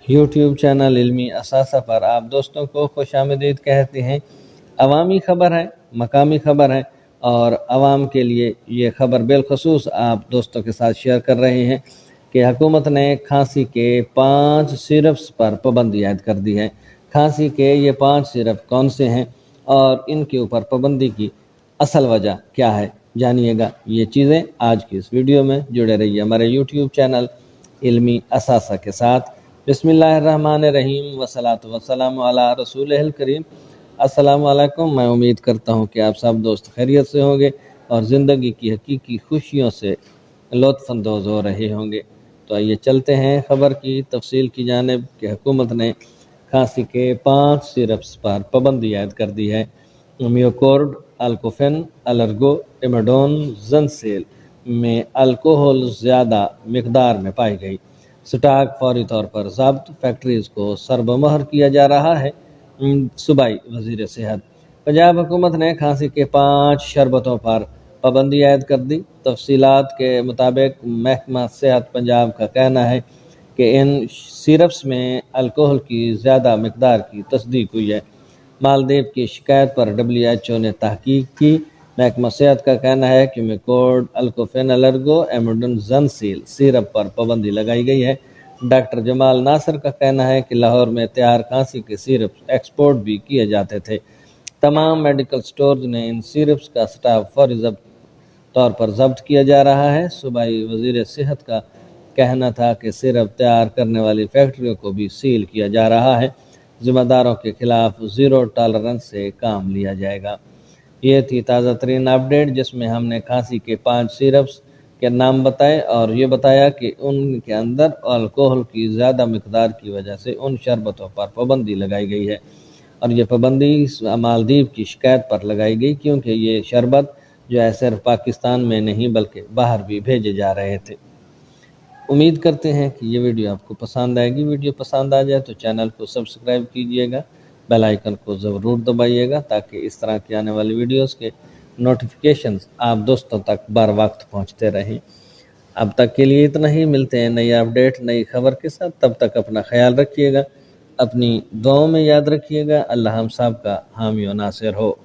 YouTube channel इल्मी असासा पर आप दोस्तों को खुश आमदीद कहते हैं। अवामी ख़बर है, मकामी ख़बर है और आवाम के लिए ये ख़बर बिलखसूस आप दोस्तों के साथ शेयर कर रहे हैं कि हुकूमत ने खांसी के 5 सिरप्स पर पाबंदी आयद कर दी है। खांसी के ये 5 सिरप कौन से हैं और इनके ऊपर पाबंदी की असल वजह क्या है, जानिएगा ये चीज़ें आज की इस वीडियो में। जुड़े रहिए हमारे यूट्यूब चैनल इल्मी असासा के साथ। बिस्मिल्लाहिर्रहमानिर्रहीम वस्सलातु वस्सलामु अला रसूलिल करीम। अस्सलामु अलैकुम। मैं उम्मीद करता हूँ कि आप सब दोस्त खैरियत से होंगे और ज़िंदगी की हकीकी खुशियों से लुत्फ़अंदोज़ हो रहे होंगे। तो आइए चलते हैं ख़बर की तफसील की जानिब कि हुकूमत ने खांसी के 5 सिरप्स पर पाबंदी आयद कर दी है। म्योकोर्ड, अल्कोफेन, अलर्गो, इमेडोन, ज़ंसेल में अल्कोहल ज़्यादा मिकदार में पाई गई। स्टॉक फौरी तौर पर ज़ब्त, फैक्ट्रीज़ को सरबमहर किया जा रहा है। सूबाई वज़ीर सेहत। पंजाब हुकूमत ने खांसी के 5 शरबतों पर पाबंदी आयद कर दी। तफसीलात के मुताबिक महकमा सेहत पंजाब का कहना है कि इन सिरप्स में अल्कोहल की ज़्यादा मिकदार की तस्दीक हुई है। मालदीव की शिकायत पर WHO ने तहकीक की। महकमा सेहत का कहना है कि म्योकोर्ड, अल्कोफेन, अलर्गो, एमोडन, ज़ंसेल सिरप पर पाबंदी लगाई गई है। डॉक्टर जमाल नासिर का कहना है कि लाहौर में तैयार खांसी के सिरप एक्सपोर्ट भी किए जाते थे। तमाम मेडिकल स्टोर्स ने इन सिरप्स का स्टॉक फौरी तौर पर जब्त किया जा रहा है। सूबाई वज़ीर सेहत का कहना था कि सिरप तैयार करने वाली फैक्ट्रियों को भी सील किया जा रहा है। ज़िम्मेदारों के खिलाफ ज़ीरो टॉलरेंस से काम लिया जाएगा। ये थी ताज़ा तरीन अपडेट जिसमें हमने खांसी के 5 सिरप्स के नाम बताए और ये बताया कि उनके अंदर अल्कोहल की ज़्यादा मिकदार की वजह से उन शरबतों पर पाबंदी लगाई गई है। और ये पाबंदी मालदीव की शिकायत पर लगाई गई क्योंकि ये शरबत जो है सिर्फ पाकिस्तान में नहीं बल्कि बाहर भी भेजे जा रहे थे। उम्मीद करते हैं कि ये वीडियो आपको पसंद आएगी। वीडियो पसंद आ जाए तो चैनल को सब्सक्राइब कीजिएगा, बेल आइकन को ज़रूर दबाइएगा ताकि इस तरह की आने वाली वीडियोस के नोटिफिकेशंस आप दोस्तों तक बर वक्त पहुँचते रहें। अब तक के लिए इतना ही। मिलते हैं नई अपडेट नई खबर के साथ। तब तक अपना ख्याल रखिएगा, अपनी दुआओं में याद रखिएगा। अल्लाह हम सब का हामी और नासिर हो।